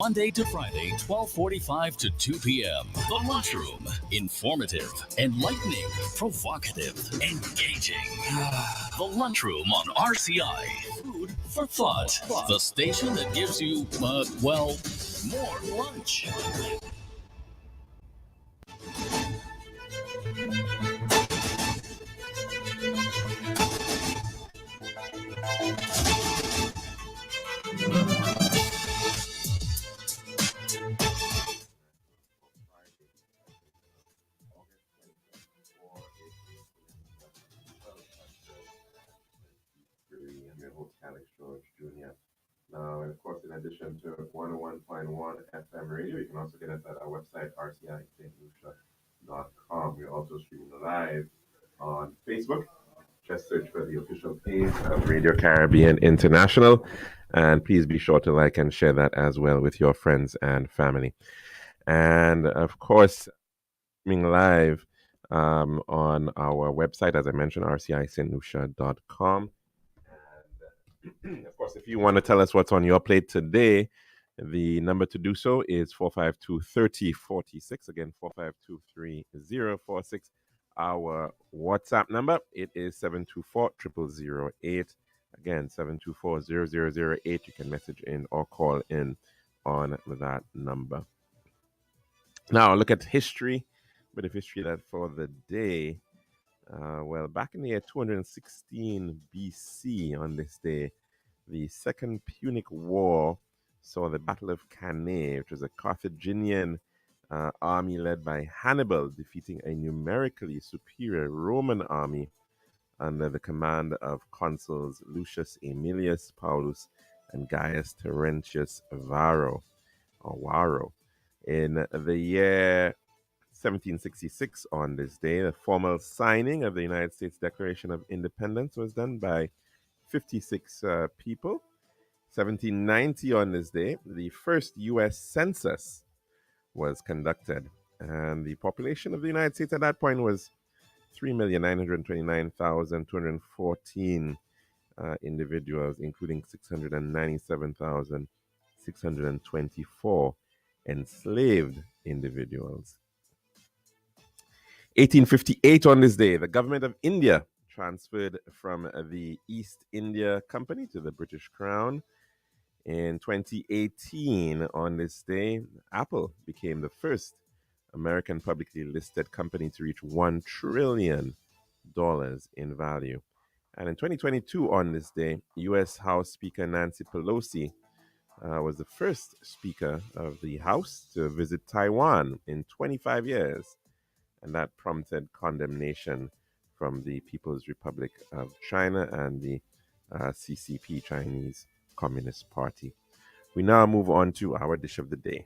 Monday to Friday, 12:45 to 2 p.m. The Lunchroom. Informative, enlightening, provocative, engaging. The Lunchroom on RCI. Food for thought. The station that gives you, more lunch. Now, and of course, in addition to 101.1 FM radio, you can also get us at our website, rcisaintlucia.com. We're also streaming live on Facebook. Just search for the official page of Radio Caribbean International. And please be sure to like and share that as well with your friends and family. And of course, streaming live on our website, as I mentioned, rcisaintlucia.com. And of course, if you want to tell us what's on your plate today, the number to do so is 452-3046. Again, 452-3046. Our WhatsApp number, it is 724-0008. Again, 724-0008. You can message in or call in on that number. Now, look at history. A bit of history that for the day. Well, back in the year 216 BC, on this day, the Second Punic War saw the Battle of Cannae, which was a Carthaginian army led by Hannibal, defeating a numerically superior Roman army under the command of consuls Lucius Aemilius Paulus and Gaius Terentius Varro. In the year 1766, on this day, the formal signing of the United States Declaration of Independence was done by 56 people. 1790, on this day, the first U.S. census was conducted. And the population of the United States at that point was 3,929,214 individuals, including 697,624 enslaved individuals. 1858, on this day, the government of India transferred from the East India Company to the British Crown. In 2018, on this day, Apple became the first American publicly listed company to reach $1 trillion in value. And in 2022, on this day, U.S. House Speaker Nancy Pelosi was the first Speaker of the House to visit Taiwan in 25 years. And that prompted condemnation from the People's Republic of China and the CCP, Chinese Communist Party. We now move on to our dish of the day.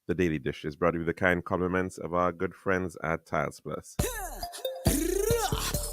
The Daily Dish is brought to you with the kind compliments of our good friends at Tiles Plus.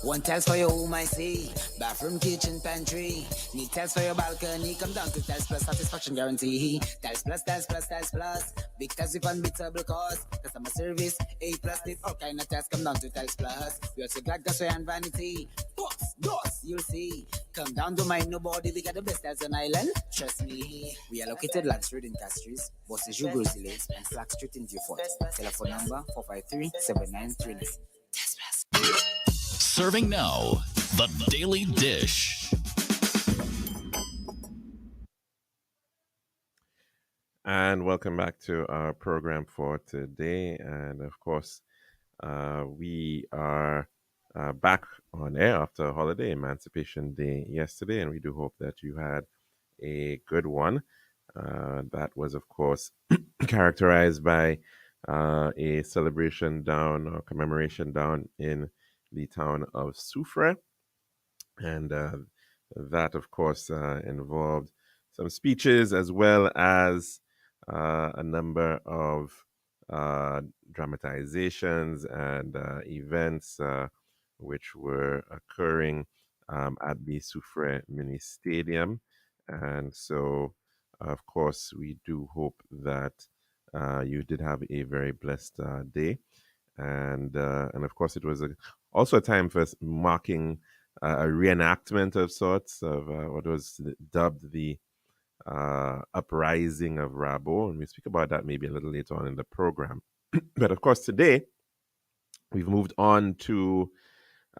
One tiles for your home, I see. Bathroom, kitchen, pantry. Need tiles for your balcony. Come down to Tiles Plus, satisfaction guarantee. Tiles Plus, Tiles Plus, Tiles Plus. Big tiles with unbeatable cost. Customer service, A+. Need all kind of tiles. Come down to Tiles Plus. We also got gasware and vanity. Books, doors, you'll see. Come down to my nobody. We got the best tiles on island. Trust me. We are located Land Street in Castries, Bosses Bruziles, and Flag Street in Beaufort. Telephone number 453-7939. Tiles Plus. Serving now, the Daily Dish. And welcome back to our program for today. And of course, we are back on air after a holiday, Emancipation Day yesterday, and we do hope that you had a good one. That was, of course, characterized by a celebration down or commemoration down in the town of Soufrière. And that, of course, involved some speeches as well as a number of dramatizations and events which were occurring at the Soufrière Mini Stadium. And so, of course, we do hope that you did have a very blessed day. and of course it was also a time for marking a reenactment of sorts of what was dubbed the uprising of Rabo, and we speak about that maybe a little later on in the program. But of course, today we've moved on to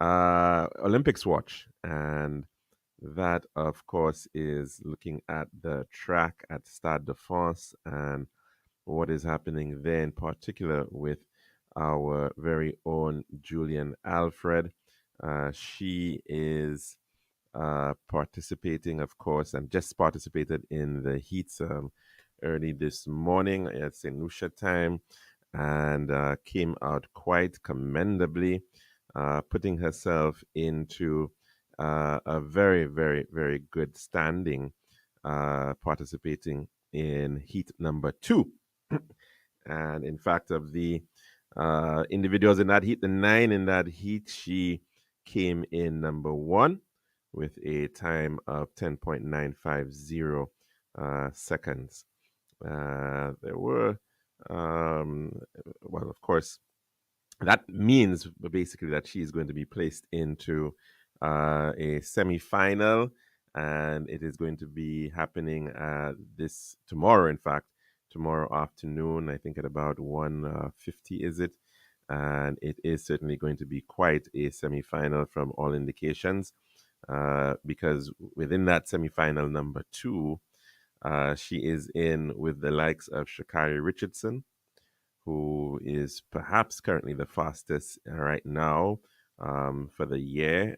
Olympics watch, and that, of course, is looking at the track at Stade de France and what is happening there, in particular with our very own Julian Alfred. She is participating, of course, and just participated in the heats early this morning at St. Lucia time, and came out quite commendably, putting herself into a very, very, very good standing, participating in heat number 2. And in fact, of the individuals in that heat, the 9 in that heat, she came in number 1 with a time of 10.950 seconds. There were, well, of course, that means basically that she is going to be placed into a semi-final, and it is going to be happening this tomorrow. In fact, tomorrow afternoon, I think at about 1:50, is it? And it is certainly going to be quite a semi-final from all indications, because within that semi-final number 2, she is in with the likes of Sha'Carri Richardson, who is perhaps currently the fastest right now for the year.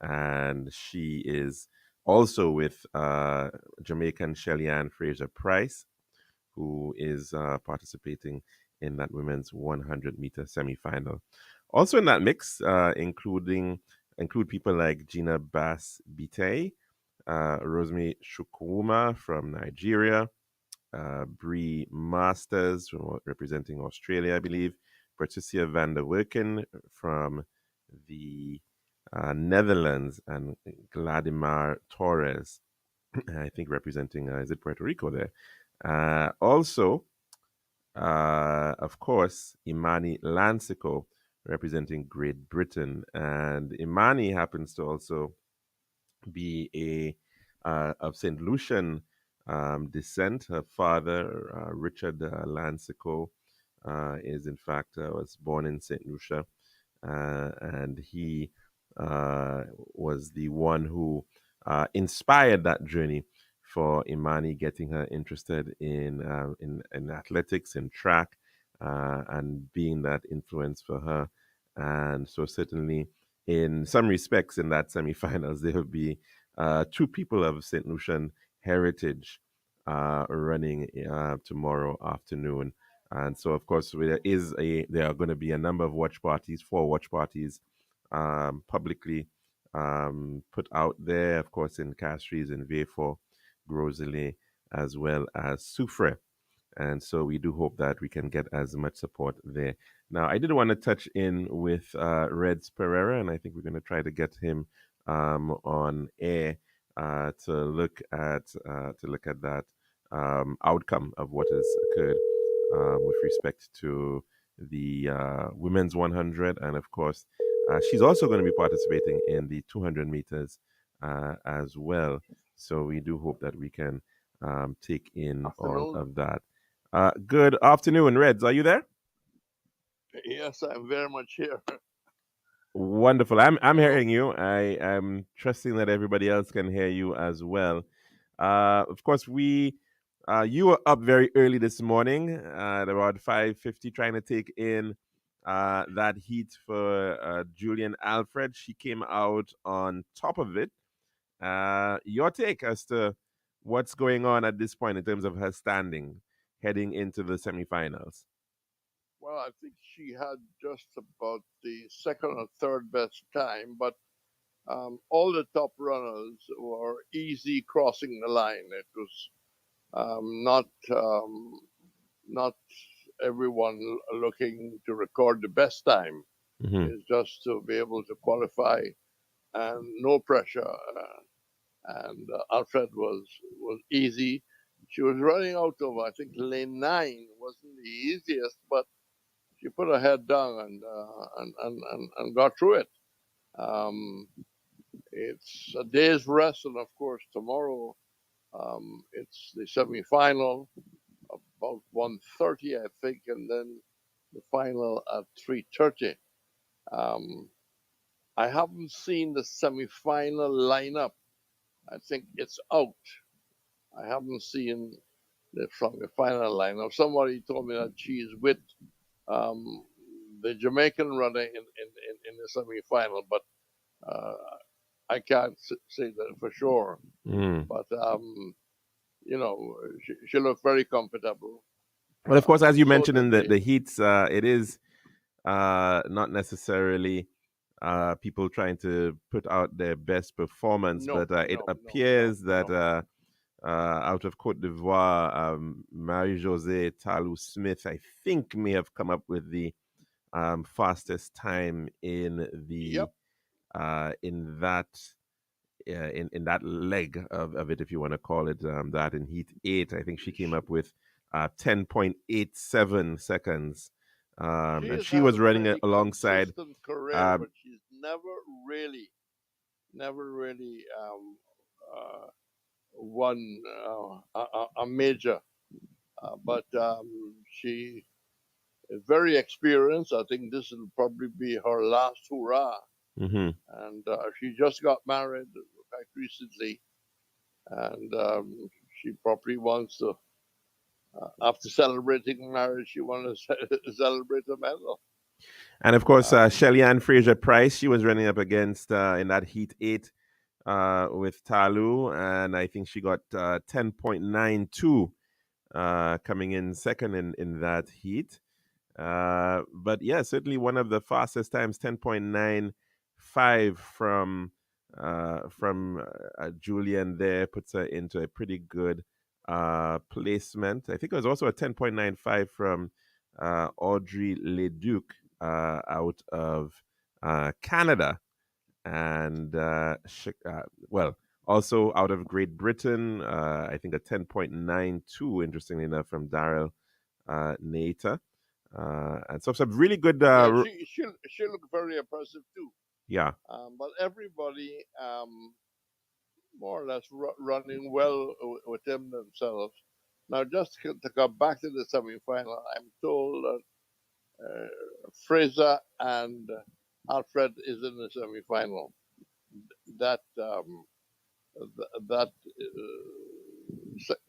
And she is also with Jamaican Shelly-Ann Fraser-Price, who is participating in that women's 100-meter semifinal. Also in that mix, include people like Gina Bass-Biteye, Rosemary Chukwuma from Nigeria, Bree Masters representing Australia, I believe, Patricia van der Werken from the Netherlands, and Gladimar Torres, I think representing, is it Puerto Rico there? Also, of course, Imani Lansiko representing Great Britain. And Imani happens to also be of St. Lucian descent. Her father, Richard Lansiko, is in fact was born in St. Lucia, and he was the one who inspired that journey for Imani, getting her interested in athletics and track, and being that influence for her. And so certainly, in some respects, in that semifinals, there will be 2 people of St. Lucian heritage running tomorrow afternoon. And so, of course, there are going to be a number of watch parties, 4 watch parties, publicly put out there, of course, in Castries, in Vieux-Fort, Grosley, as well as Soufrière. And so we do hope that we can get as much support there. Now, I did want to touch in with Reds Pereira, and I think we're going to try to get him on air to look at that outcome of what has occurred with respect to the women's 100, and of course, she's also going to be participating in the 200 meters as well. So we do hope that we can take in all of that. Good afternoon, Reds. Are you there? Yes, I'm very much here. Wonderful. I'm hearing you. I'm trusting that everybody else can hear you as well. Of course, you were up very early this morning at about 5:50, trying to take in that heat for Julian Alfred. She came out on top of it. Your take as to what's going on at this point in terms of her standing heading into the semifinals? Well, I think she had just about the second or third best time, but all the top runners were easy crossing the line. It was not everyone looking to record the best time. Mm-hmm. It's just to be able to qualify and no pressure. And Alfred was easy. She was running out of, I think, lane 9 wasn't the easiest, but put her head down and got through it. It's a day's rest, and of course tomorrow it's the semi-final about 1:30, I think, and then the final at 3:30. I haven't seen the semi-final lineup. I think it's out. I haven't seen the semi-final lineup. Somebody told me that she's with the Jamaican runner in the semi-final, but I can't say that for sure. But she looked very comfortable. Well, of course, as you mentioned in the heats, it is not necessarily people trying to put out their best performance, but it appears that out of Cote d'Ivoire, Marie-Josée Talou Smith, I think, may have come up with the fastest time in the in that leg of it, if you want to call it that, in heat 8. I think she came up with 10.87 seconds. And she was running alongside career, but she's never really won a major. But she is very experienced. I think this will probably be her last hurrah. Mm-hmm. And she just got married quite recently, and she probably wants to, after celebrating marriage, she wants to celebrate a medal. And of course, Shelly-Ann Fraser-Price, she was running up against in that heat 8 with Talou, and I think she got 10.92 coming in second in that heat. But yeah, certainly one of the fastest times, 10.95 from Julian there, puts her into a pretty good placement. I think it was also a 10.95 from Audrey Leduc out of Canada, and also out of Great Britain, I think a 10.92, interestingly enough, from Daryl Nater. And so some really good. She looked very impressive too. Yeah. But everybody more or less running well with them themselves. Now, just to go back to the semi-final, I'm told that Fraser and Alfred is in the semi-final. That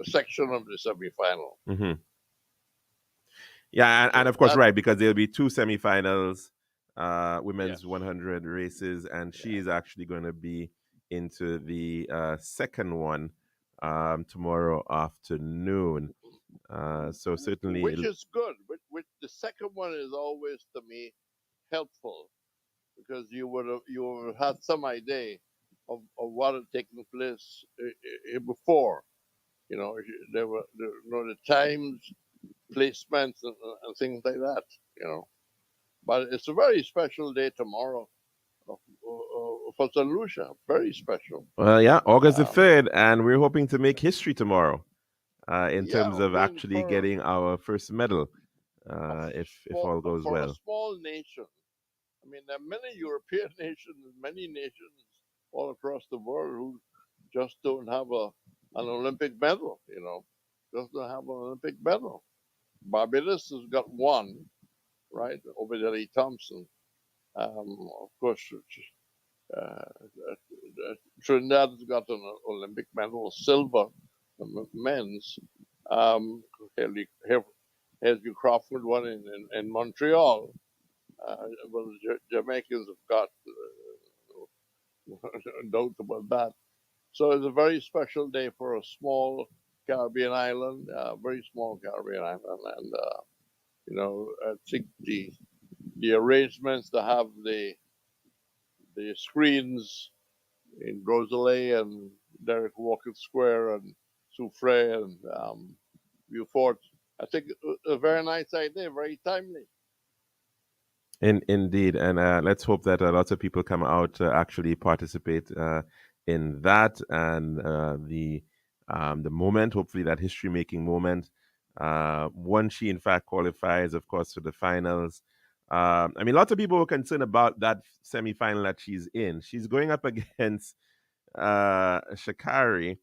section of the semi-final. Mm-hmm. Yeah, and of course, right, because there'll be two semifinals, women's 100 races, and she is actually going to be into the second one tomorrow afternoon. So certainly, which is good. Which the second one is always, to me, helpful, because you would have had some idea of what had taken place before. There were the times, placements, and things like that. But it's a very special day tomorrow for St. Lucia. Very special. Well, yeah, August the 3rd, and we're hoping to make history tomorrow in terms of actually getting our first medal, if all goes well. For a small nation, I mean, there are many European nations, many nations all across the world who just don't have an Olympic medal. Just don't have an Olympic medal. Barbados has got one, right, over Lee Thompson. Of course, Trinidad has got an Olympic medal, silver, men's. Hesby Crawford won in Montreal. Well, the Jamaicans have got no doubt about that. So it's a very special day for a small Caribbean island, very small Caribbean island, and I think the arrangements to have the screens in Rosalie and Derek Walker Square and Soufrière and Beaufort, I think a very nice idea, very timely. Indeed, and let's hope that lots of people come out to actually participate in that, and the moment, hopefully that history-making moment Once she, in fact, qualifies, of course, for the finals. I mean, lots of people were concerned about that semifinal that she's in. She's going up against Shakari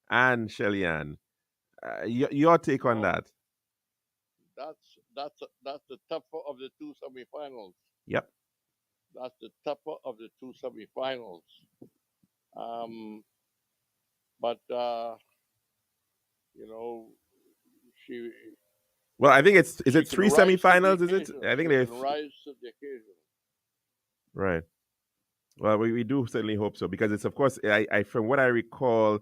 and Shellyan. Your take on Well, that? that's the tougher of the two semifinals. Yep. That's the tougher of the two semifinals. Um, but you know, she Well, I think is she it can three rise to the semifinals? Is it? occasion. I think She they're can rise to the occasion. right. Well, we do certainly hope so because it's, of course, I from what I recall,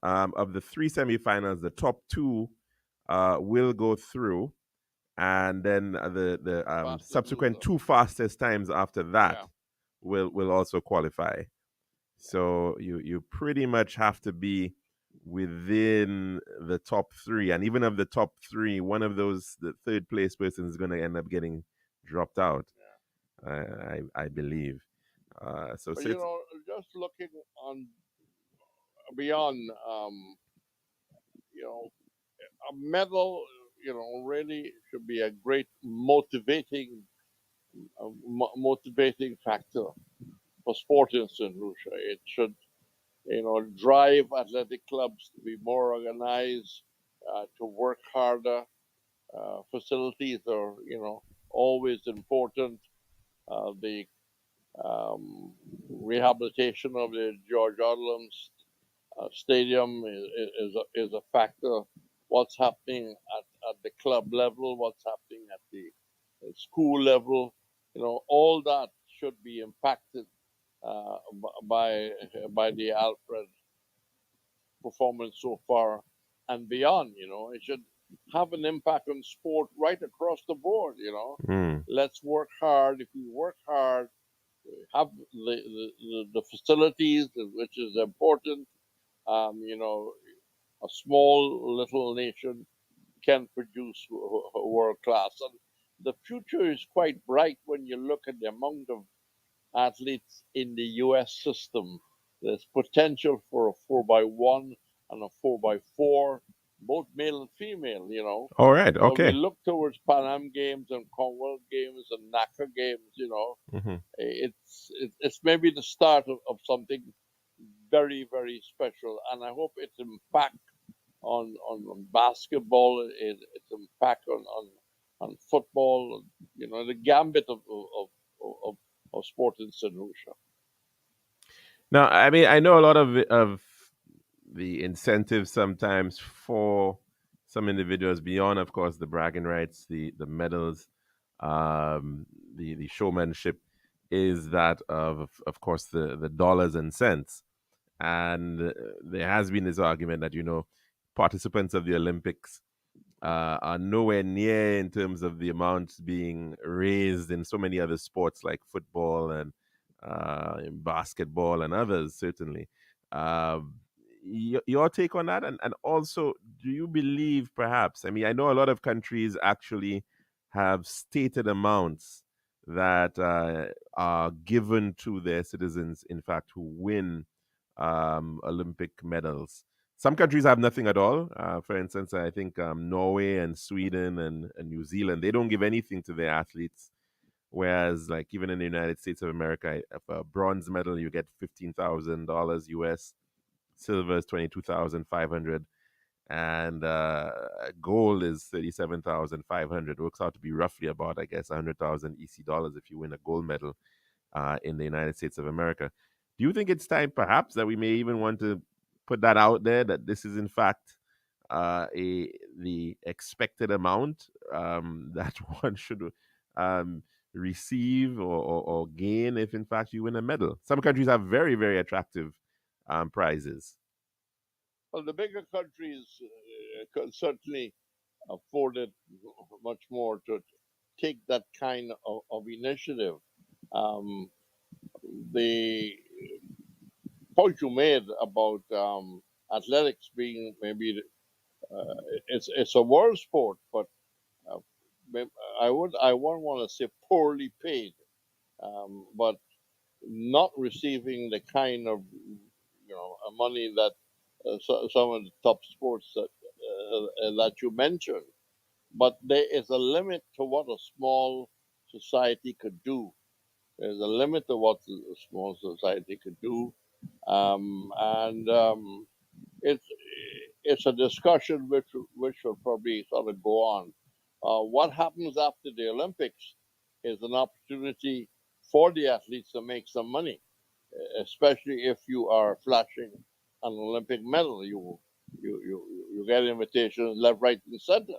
of the three semifinals, the top two will go through, and then the Fastest subsequent loser. two fastest times after that Yeah. will also qualify. So you pretty much have to be within the top three, and even of the top three, one of those, the third place person, is going to end up getting dropped out. I believe. So But it's just looking on beyond, you know, a medal, really should be a great motivating factor for sport in St. Lucia. It should, drive athletic clubs to be more organized, to work harder. Facilities are, always important. The rehabilitation of the George Odlum stadium is a factor. What's happening at the club level, what's happening at the school level, all that should be impacted uh, by by the Alfred performance so far and beyond. It should have an impact on sport right across the board. mm, Let's work hard. If we work hard, have the facilities, which is important. A small little nation can produce world class. And the future is quite bright when you look at the amount of athletes in the US system. There's potential for a 4x1 and a 4x4, both male and female. all right. When we Okay. look towards Pan Am Games and Commonwealth Games and NACA Games, Hmm. it's maybe the start of something very, very special. And I hope its impact on basketball, its impact on football, the gambit of, of sport in St. Lucia. Now, I mean, I know a lot of the incentives sometimes for some individuals beyond, of course, the bragging rights, the medals, the showmanship, is that of course, the dollars and cents. And there has been this argument that participants of the Olympics are nowhere near in terms of the amounts being raised in so many other sports like football and in basketball and others, certainly. Your take on that? And also, do you believe perhaps, I mean, I know a lot of countries actually have stated amounts that are given to their citizens, in fact, who win Olympic medals. Some countries have nothing at all. For instance, I think Norway and Sweden and New Zealand, they don't give anything to their athletes. Whereas, like, even in the United States of America, if a bronze medal, you get $15,000 US, silver is 22,500, and gold is 37,500. Works out to be roughly about, I guess, 100,000 EC dollars if you win a gold medal in the United States of America. Do you think it's time, perhaps, that we may even want to put that out there, that this is in fact the expected amount that one should um, receive or gain if in fact you win a medal? Some countries have very, very attractive prizes. Well, the bigger countries could certainly afford it much more to take that kind of initiative. Um, the point you made about athletics being maybe it's a world sport, but uh, I wouldn't want to say poorly paid, but not receiving the kind of money that some of the top sports that you mentioned. but there is a limit to what a small society could do. There's a limit to what a small society could do, and it's it's a discussion which will probably sort of go on. What happens after the Olympics is an opportunity for the athletes to make some money, especially if you are flashing an Olympic medal. You get invitations left, right, and center.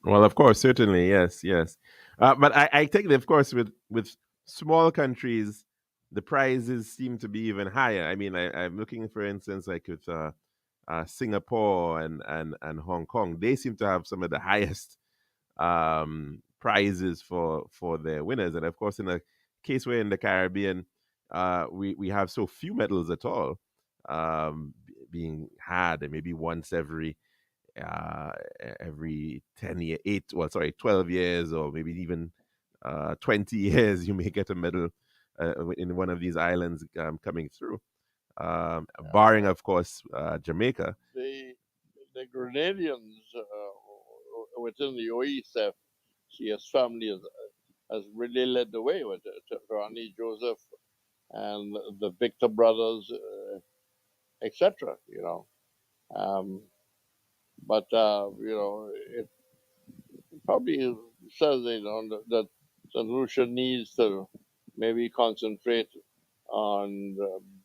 Well, of course, certainly, yes, yes. But I think that, of course, with small countries, the prizes seem to be even higher. I mean, I'm looking, for instance, like with Singapore and Hong Kong, they seem to have some of the highest prizes for their winners. And of course, in a case where in the Caribbean, we have so few medals at all being had, and maybe once uh, every 10 year 8 well sorry 12 years, or maybe even 20 years, you may get a medal in one of these islands coming through, barring of course Jamaica. The Grenadians within the OECF family has really led the way with it. Ronnie Joseph and the Victor brothers, etc. But it probably says that St. Lucia needs to maybe concentrate on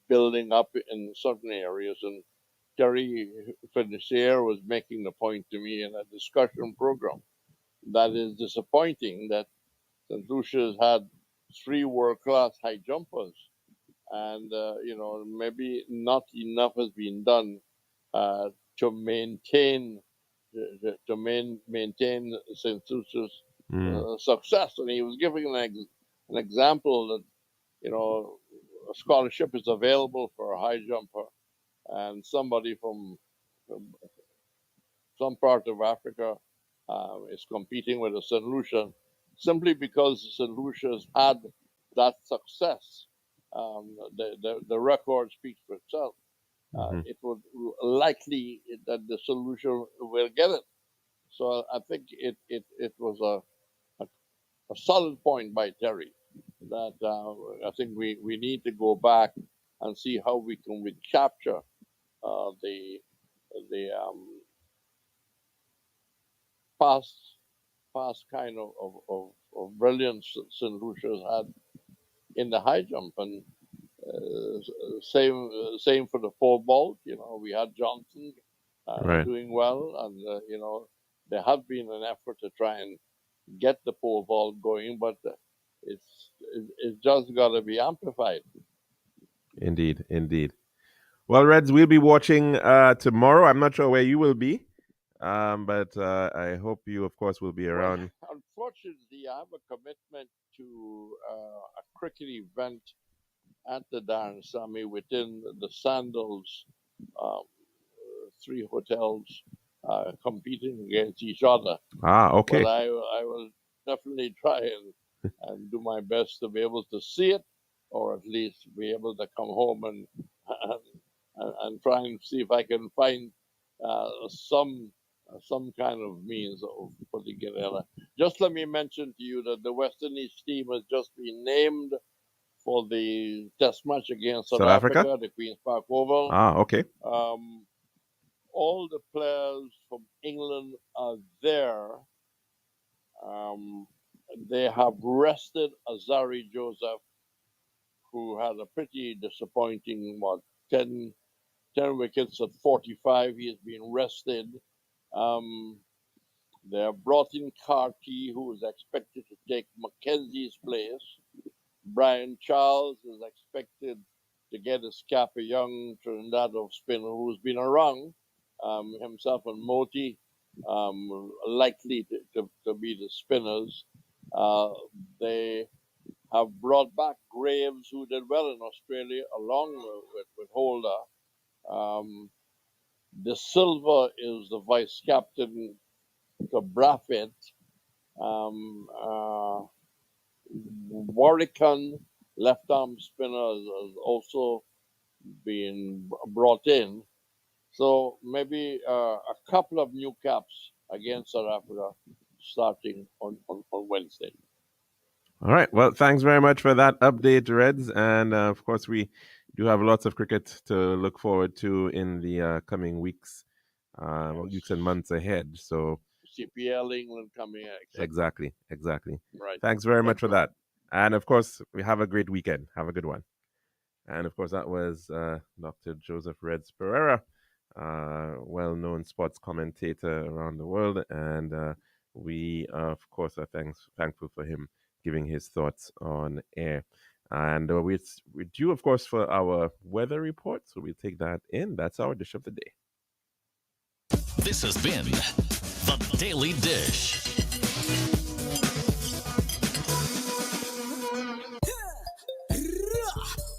building up in certain areas. And Terry Fenicier was making the point to me in a discussion program that is disappointing that St. Lucia's had 3 world-class high jumpers, and maybe not enough has been done uh, to maintain maintain St. Lucia's Mm, success. And he was giving an example that a scholarship is available for a high jumper, and somebody from some part of Africa is competing with a St. Lucian simply because St. Lucia's had that success. The record speaks for itself. hmm It would likely that the solution will get it. So I think it was a solid point by Terry that I think we need to go back and see how we can recapture the past past kind of brilliance that St. Lucia's had in the high jump, and same for the pole vault. We had Johnson right, doing well, and there has been an effort to try and get the pole vault going, but it's just got to be amplified. indeed, indeed. Well, Reds, we'll be watching tomorrow. I'm not sure where you will be, but I hope you, of course, will be Well, around. unfortunately, I have a commitment to a cricket event at the Darren Sami within the Sandals um, 3 hotels competing against each other. Ah, But okay. I will definitely try and do my best to be able to see it, or at least be able to come home and try and see if I can find some kind of means of putting it together. Just let me mention to you that the West Indies team has just been named for the test match against South South Africa. Africa, the Queen's Park Oval. Ah, okay. Um, all the players from England are there. Um, they have rested Azari Joseph, who had a pretty disappointing, 10 wickets at 45. He has been rested. Um, they have brought in Carty, who is expected to take Mackenzie's place. Brian Charles is expected to get his cap, a young Trinidad spinner who's been around, himself and Moti, likely to be the spinners. They have brought back Graves, who did well in Australia, along with Holder. Um, De Silva is the vice captain to Braffett. Um, uh, Warwican, left arm spinner, has also been brought in. So maybe a couple of new caps against South Africa starting on Wednesday. All right. Well, thanks very much for that update, Reds. And of course, we do have lots of cricket to look forward to in the coming weeks, weeks and months ahead. So, CPL England coming, etc. exactly. Right. Thanks very much for that. And of course, we have a great weekend. Have a good one. And of course, that was Dr. Joseph Reds Pereira, well-known sports commentator around the world. And we, of course, are thankful for him giving his thoughts on air. And we're due, of course, for our weather report. So we'll take that in. That's our dish of the day. This has been The Daily Dish.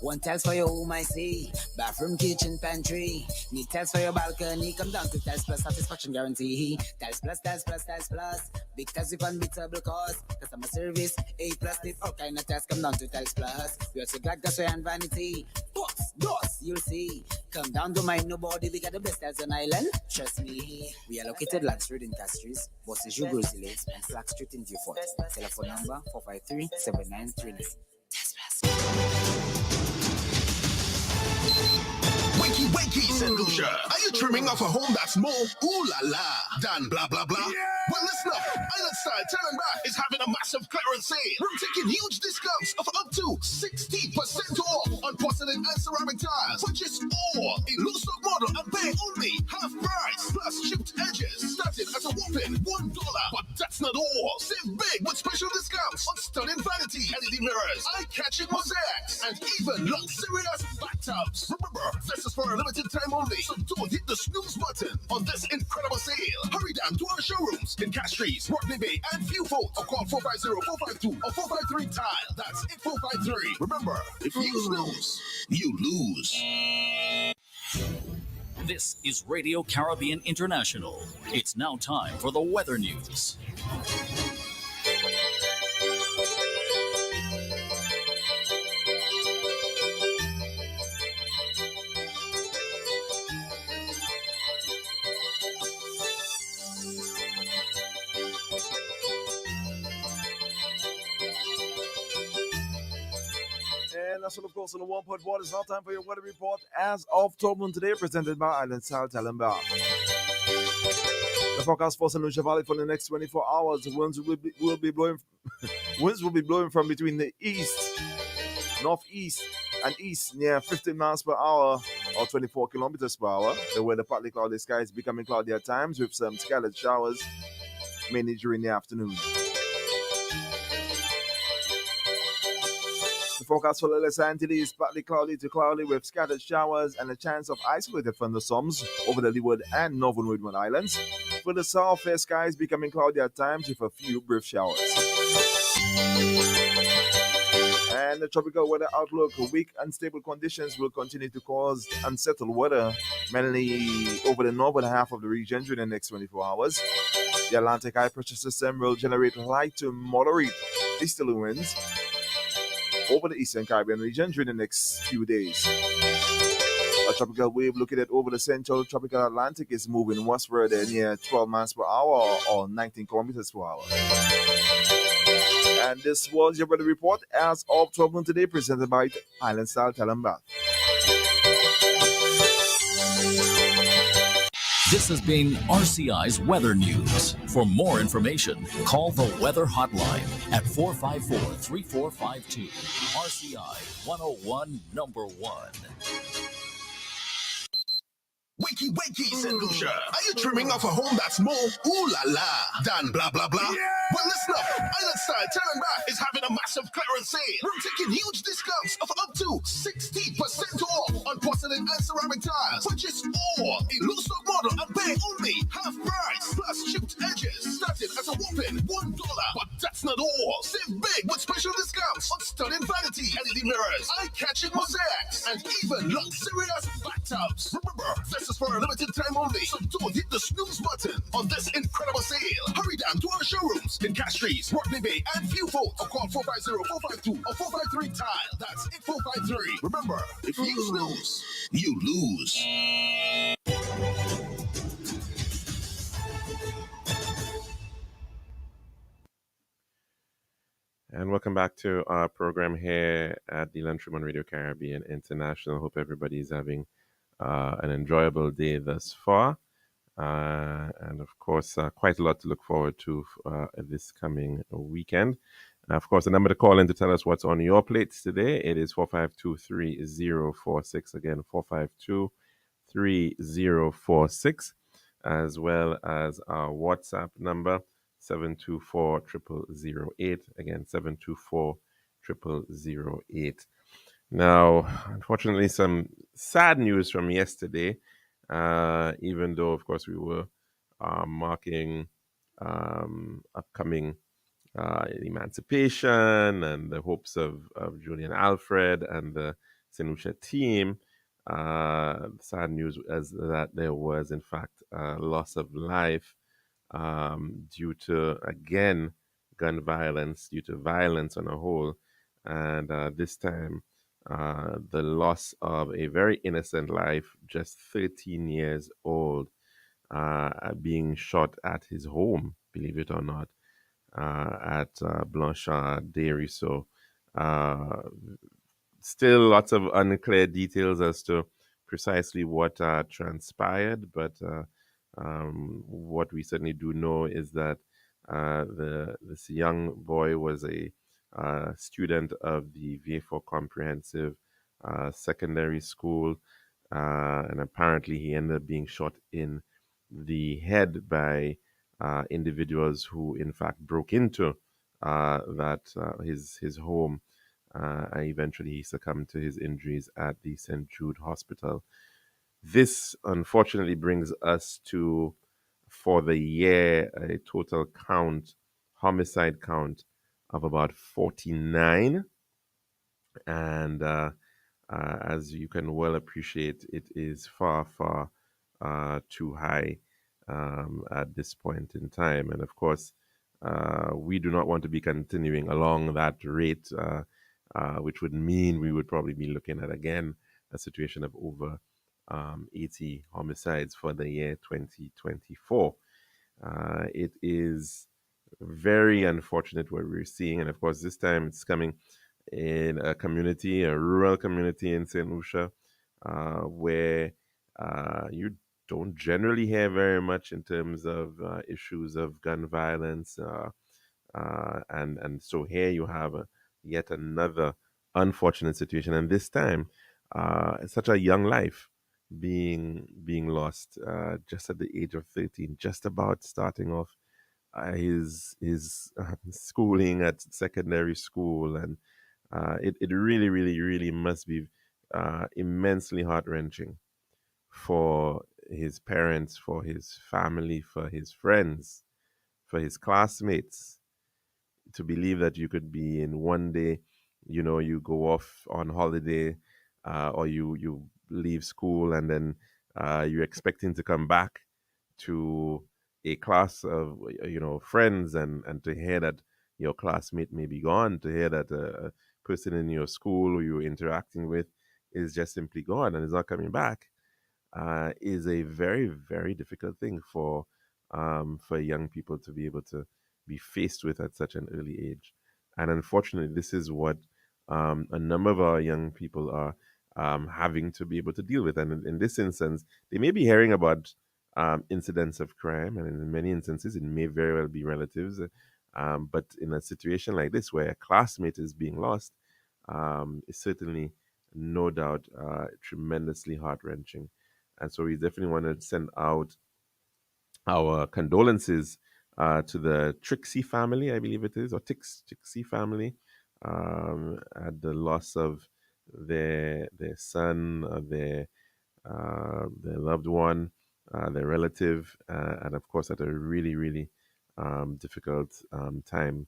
One tiles for your home, I see. Bathroom, kitchen, pantry. Need tiles for your balcony. Come down to Tiles Plus, satisfaction guarantee. Tiles Plus, Tiles Plus, Tiles Plus. Big tiles with unbeatable cost. Customer service, A+. Need all kind of tiles. Come down to Tiles Plus. We also got gasware and vanity. Boss, you'll see. Come down to mind nobody. We got the best tiles on island. Trust me. We are located Land Street in Castries, Bosses Grizzly Lakes, and Flag Street in Beaufort. Telephone number 453-7939. Wakey, St. Lucia. Are you dreaming of a home that's more ooh la la than blah blah blah? Yeah. Well, listen up. Island Style Talent Bath is having a massive clearance sale. We're taking huge discounts of up to 60% off on porcelain and ceramic tiles. Purchase all a low stock model and pay only half price plus chipped edges, starting at a whopping $1. But that's not all. Save big with special discounts on stunning vanity, LED mirrors, eye-catching mosaics, and even luxurious bathtubs. Remember, this is for a limited time only, so don't hit the snooze button on this incredible sale. Hurry down to our showrooms in Castries, Rodney Bay, and Beaufort, or call 450-452 or 453-TILE. That's 8453. Remember, if you snooze, you lose. This is Radio Caribbean International. It's now time for the weather news. And that's all, of course, on the 1.1. It's now time for your weather report as of 12 noon today, presented by Island Style Talent Bath. The forecast for St. Lucia Valley for the next 24 hours. Winds will be blowing. Winds will be blowing from between the east, northeast, and east near 15 miles per hour or 24 kilometers per hour. The weather partly cloudy skies becoming cloudy at times with some scattered showers, mainly during the afternoon. The forecast for Los Angeles is partly cloudy to cloudy with scattered showers and a chance of isolated thunderstorms over the Leeward and Northern Windward Islands. For the south, fair skies becoming cloudy at times with a few brief showers. And the tropical weather outlook, weak unstable conditions will continue to cause unsettled weather, mainly over the northern half of the region during the next 24 hours. The Atlantic high pressure system will generate light to moderate easterly winds over the eastern Caribbean region during the next few days. A tropical wave located over the central tropical Atlantic is moving westward near 12 miles per hour or 19 kilometers per hour. And this was your weather report as of 12 noon today, presented by Island Style Talent Bath. This has been RCI's Weather News. For more information, call the Weather Hotline at 454-3452. RCI 101 number 1. Wakey, St. Lucia. Are you dreaming of a home that's more ooh la la than blah blah blah? Yeah. Well, listen up. Island Style Talent Bath is having a massive clearance sale. We're taking huge discounts of up to 60% off on porcelain and ceramic tiles. Purchase all a low stock model and pay only half price plus chipped edges, starting at a whopping $1. But that's not all. Save big with special discounts on stunning vanity, LED mirrors, eye-catching mosaics, and even luxurious bathtubs. Remember, this is for a limited time only, so don't hit the snooze button on this incredible sale. Hurry down to our showrooms in Castries, Rodney Bay, and Beaufort, or call 450-452 or 453-TILE. That's 8453. Remember, if you snooze, you lose. And welcome back to our program here at the Lunchroom on Radio Caribbean International. Hope everybody is having an enjoyable day thus far. And of course, quite a lot to look forward to this coming weekend. Of course, the number to call in to tell us what's on your plates today, it is 452-3046. Again, 452-3046, as well as our WhatsApp number, 724-0008. Again, 724-0008. Now, unfortunately, some sad news from yesterday, even though, of course, we were marking upcoming emancipation and the hopes of Julian Alfred and the St. Lucia team. Sad news is that there was, in fact, loss of life due to, again, gun violence, due to violence on a whole. And this time, the loss of a very innocent life, just 13 years old, being shot at his home, believe it or not, at Blanchard Dairy. So, still lots of unclear details as to precisely what transpired, but what we certainly do know is that this young boy was a student of the VA4 Comprehensive Secondary School, and apparently he ended up being shot in the head by individuals who, in fact, broke into his home. And eventually he succumbed to his injuries at the St. Jude Hospital. This unfortunately brings us to, for the year, a total homicide count of about 49. And as you can well appreciate, it is far, far too high at this point in time. And of course, we do not want to be continuing along that rate, which would mean we would probably be looking at, again, a situation of over 80 homicides for the year 2024. It is very unfortunate what we're seeing. And of course, this time it's coming in a community, a rural community in St. Lucia, where you don't generally hear very much in terms of issues of gun violence. And so here you have yet another unfortunate situation. And this time, such a young life being lost just at the age of 13, just about starting off his schooling at secondary school. And it really, really, really must be immensely heart-wrenching for his parents, for his family, for his friends, for his classmates, to believe that you could be in one day, you go off on holiday, or you leave school, and then you're expecting to come back to a class of friends, and to hear that your classmate may be gone, to hear that a person in your school who you're interacting with is just simply gone and is not coming back, is a very, very difficult thing for young people to be able to be faced with at such an early age. And unfortunately, this is what a number of our young people are having to be able to deal with. And in this instance, they may be hearing about incidents of crime, and in many instances, it may very well be relatives. But in a situation like this, where a classmate is being lost, is certainly, no doubt, tremendously heart wrenching. And so we definitely want to send out our condolences to the Trixie family, I believe it is, or Trixie family, at the loss of their son, their loved one, their relative, and of course at a really, really difficult time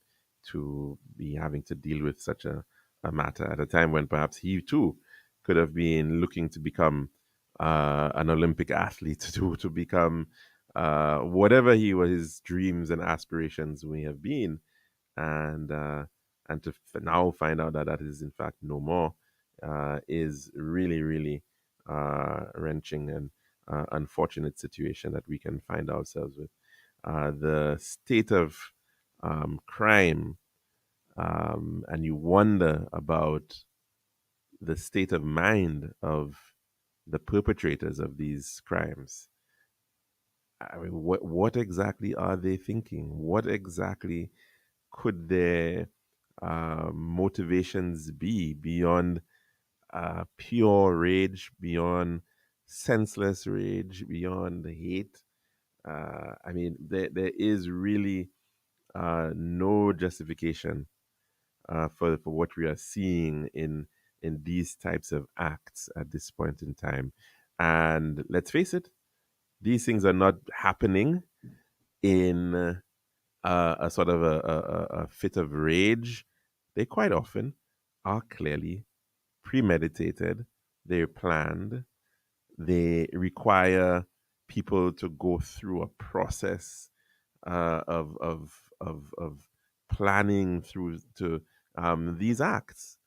to be having to deal with such a matter at a time when perhaps he too could have been looking to become an Olympic athlete, to become whatever his dreams and aspirations may have been, and to now find out that that is in fact no more, is really, really wrenching and unfortunate situation that we can find ourselves with. The state of crime and you wonder about the state of mind of the perpetrators of these crimes. I mean, what exactly are they thinking? What exactly could their motivations be beyond pure rage, beyond senseless rage, beyond hate? I mean, there is really no justification for what we are seeing in these types of acts at this point in time. And let's face it, these things are not happening in a sort of a fit of rage. They quite often are clearly premeditated, they're planned, they require people to go through a process of planning through to these acts.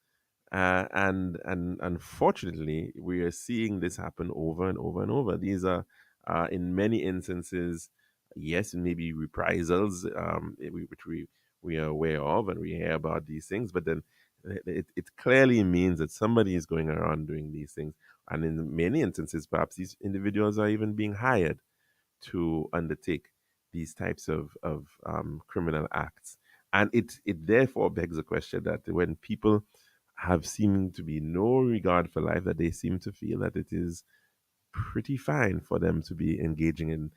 And unfortunately, we are seeing this happen over and over and over. These are, in many instances, yes, maybe reprisals, which we are aware of, and we hear about these things. But then it clearly means that somebody is going around doing these things, and in many instances, perhaps these individuals are even being hired to undertake these types of criminal acts. And it therefore begs the question that when people have seeming to be no regard for life, that they seem to feel that it is pretty fine for them to be engaging in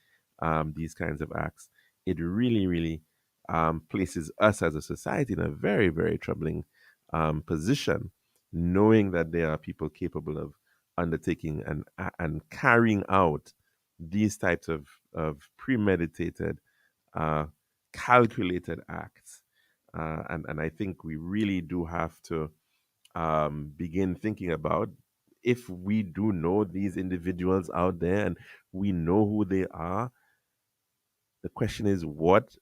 these kinds of acts. It really, really places us as a society in a very, very troubling position, knowing that there are people capable of undertaking and carrying out these types of premeditated, uh, calculated acts. And I think we really do have to begin thinking about, if we do know these individuals out there and we know who they are, the question is what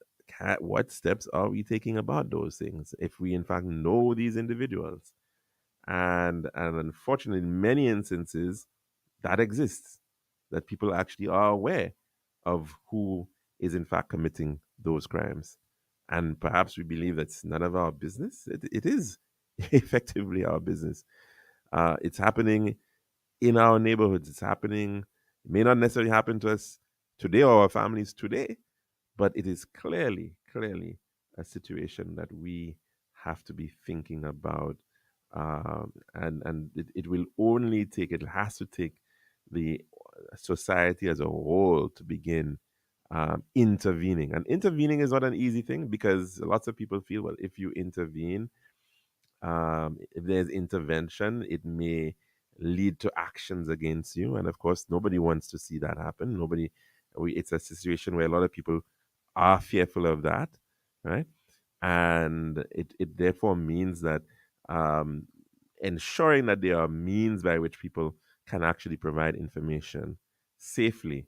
steps are we taking about those things if we in fact know these individuals? And unfortunately, in many instances, that exists, that people actually are aware of who is in fact committing those crimes. And perhaps we believe that's none of our business. It is effectively our business. It's happening in our neighborhoods. It's happening. It may not necessarily happen to us today or our families today, but it is clearly, clearly a situation that we have to be thinking about. And it will only take, it has to take the society as a whole to begin intervening. And intervening is not an easy thing, because lots of people feel, well, if you intervene, if there's intervention, it may lead to actions against you. And of course, nobody wants to see that happen. It's a situation where a lot of people are fearful of that, right? And it therefore means that um, ensuring that there are means by which people can actually provide information safely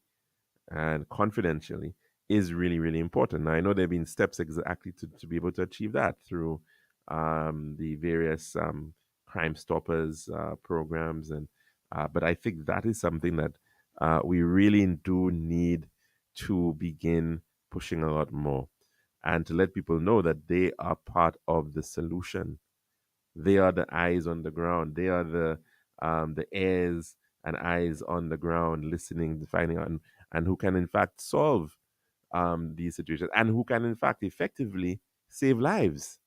and confidentially is really, really important. Now, I know there have been steps exactly to be able to achieve that through the various Crime Stoppers programs, and but I think that is something that we really do need to begin pushing a lot more, and to let people know that they are part of the solution. They are the eyes on the ground. They are the ears and eyes on the ground, listening, finding out, and who can in fact solve these situations, and who can in fact effectively save lives.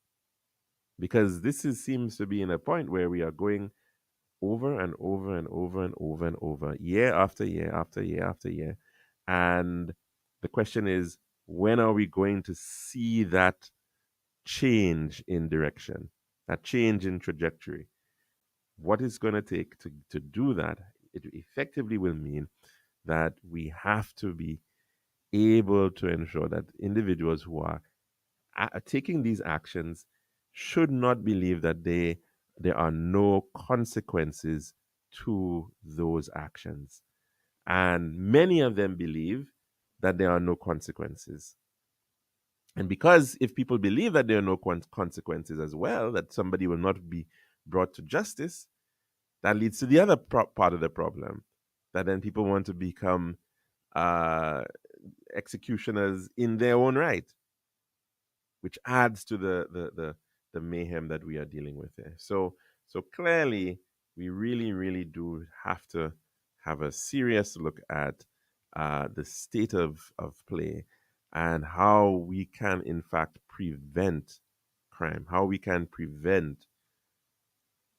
Because seems to be in a point where we are going over and over and over and over and over, year after year after year after year. And the question is, when are we going to see that change in direction, that change in trajectory? What it's going to take to do that? It effectively will mean that we have to be able to ensure that individuals who are taking these actions should not believe that there are no consequences to those actions. And many of them believe that there are no consequences. And because if people believe that there are no consequences as well, that somebody will not be brought to justice, that leads to the other part of the problem, that then people want to become uh, executioners in their own right, which adds to the mayhem that we are dealing with here. So clearly, we really, really do have to have a serious look at the state of play and how we can, in fact, prevent crime, how we can prevent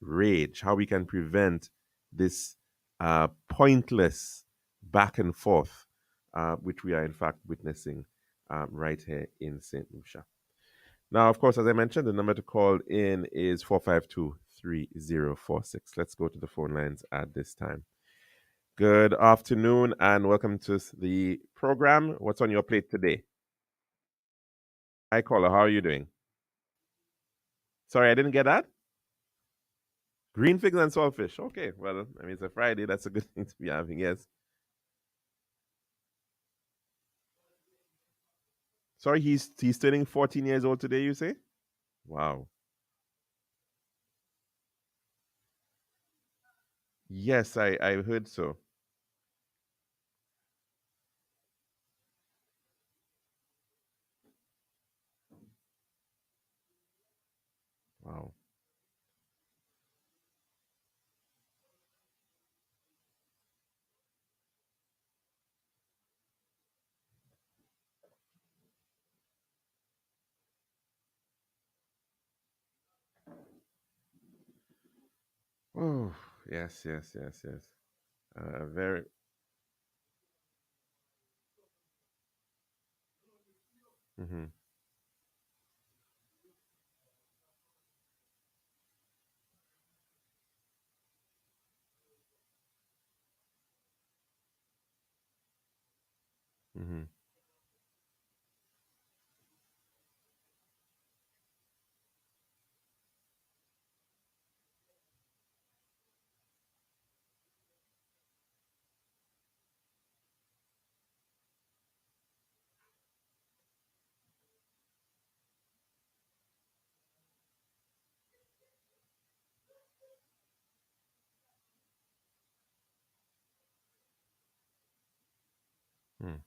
rage, how we can prevent this pointless back and forth, which we are, in fact, witnessing right here in St. Lucia. Now, of course, as I mentioned, the number to call in is 452-3046. Let's go to the phone lines at this time. Good afternoon and welcome to the program. What's on your plate today? Hi, caller. How are you doing? Sorry, I didn't get that. Green figs and saltfish. Okay, well, I mean, it's a Friday. That's a good thing to be having, yes. Sorry, he's turning 14 years old today, you say? Wow. Yes, I heard so. Wow. Oh, yes, yes, yes, yes. Very. Mm-hmm, mm-hmm, mm.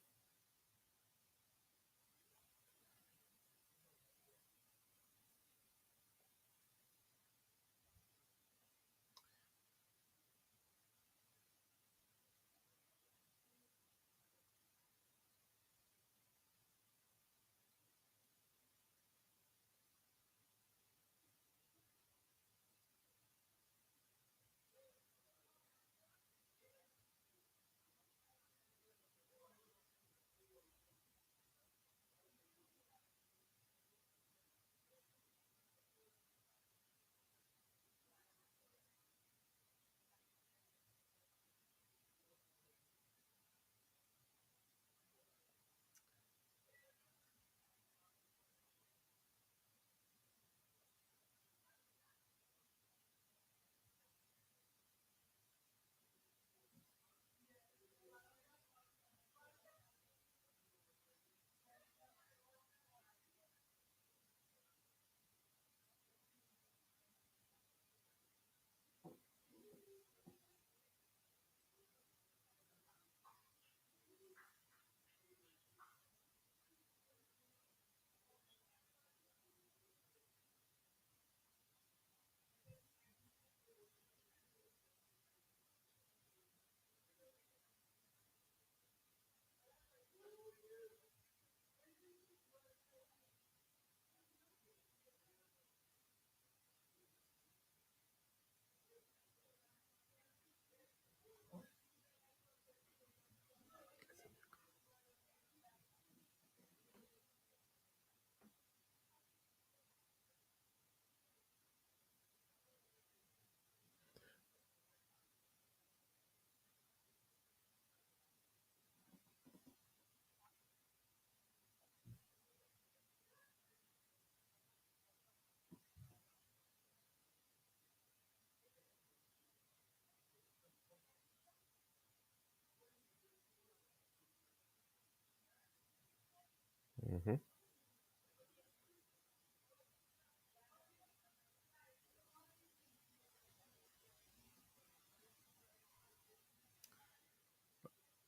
Mm-hmm.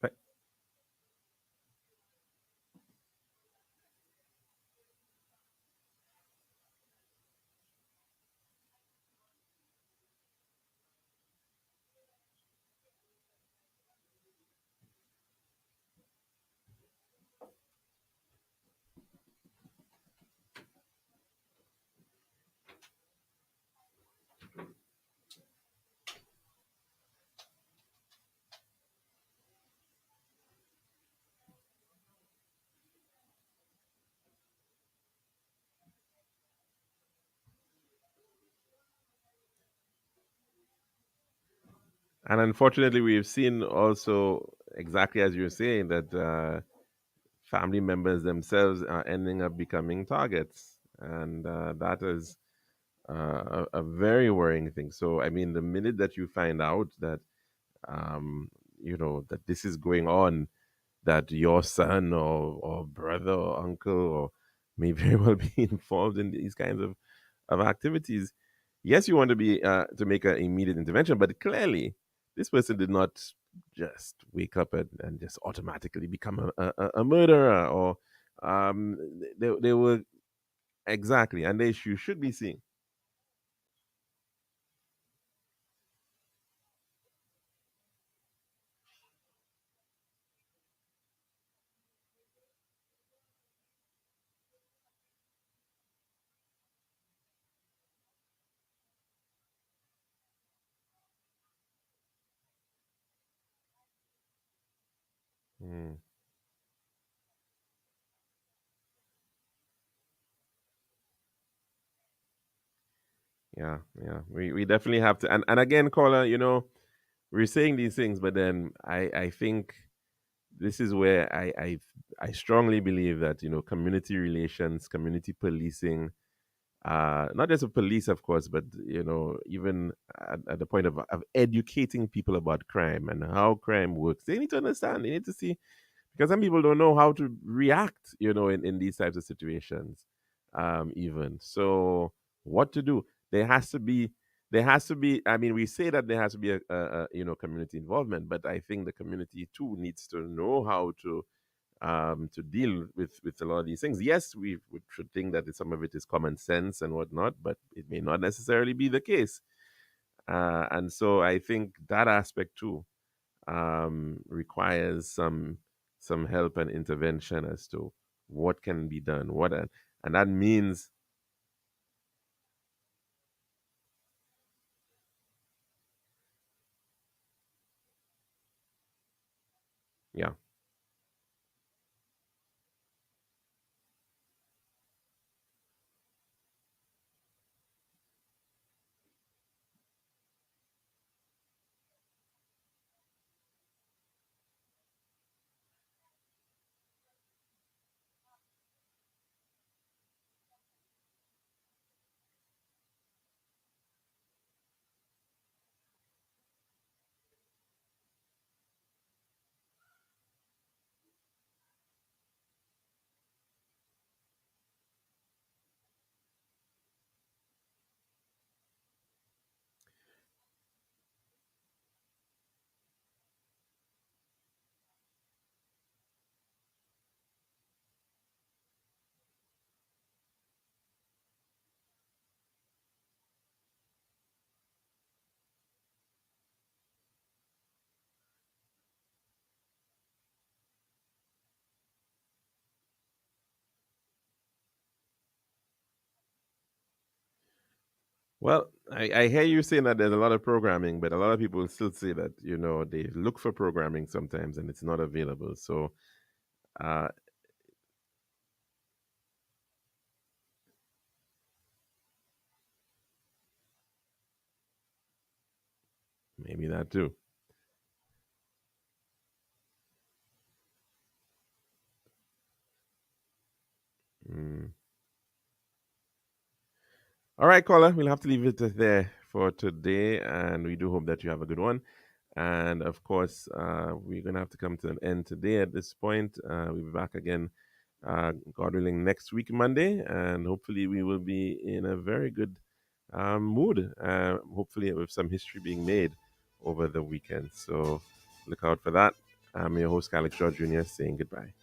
Th- And unfortunately, we've seen also, exactly as you're saying, that family members themselves are ending up becoming targets. And that is a very worrying thing. So, I mean, the minute that you find out that, um, that this is going on, that your son or brother or uncle or may very well be involved in these kinds of activities. Yes, you want to be to make an immediate intervention, but clearly this person did not just wake up and just automatically become a murderer, or they were exactly, and you should be seeing. Mm, yeah, yeah, we definitely have to, and again, caller, we're saying these things, but then I think this is where I strongly believe that community relations, community policing, not just a police, of course, but even at the point of educating people about crime and how crime works. They need to understand. They need to see, because some people don't know how to react, in these types of situations. Even so, what to do? There has to be. There has to be. I mean, we say that there has to be a community involvement, but I think the community too needs to know how to deal with a lot of these things. Yes, we should think that some of it is common sense and whatnot, but it may not necessarily be the case. And so I think that aspect too requires some help and intervention as to what can be done. And that means, yeah. Well, I hear you saying that there's a lot of programming, but a lot of people still say that they look for programming sometimes and it's not available. So uh, maybe that too. Mm. All right, caller, we'll have to leave it there for today, and we do hope that you have a good one. And of course, we're going to have to come to an end today at this point. We'll be back again, God willing, next week, Monday, and hopefully, we will be in a very good mood, hopefully, with some history being made over the weekend. So look out for that. I'm your host, Alex George Jr., saying goodbye.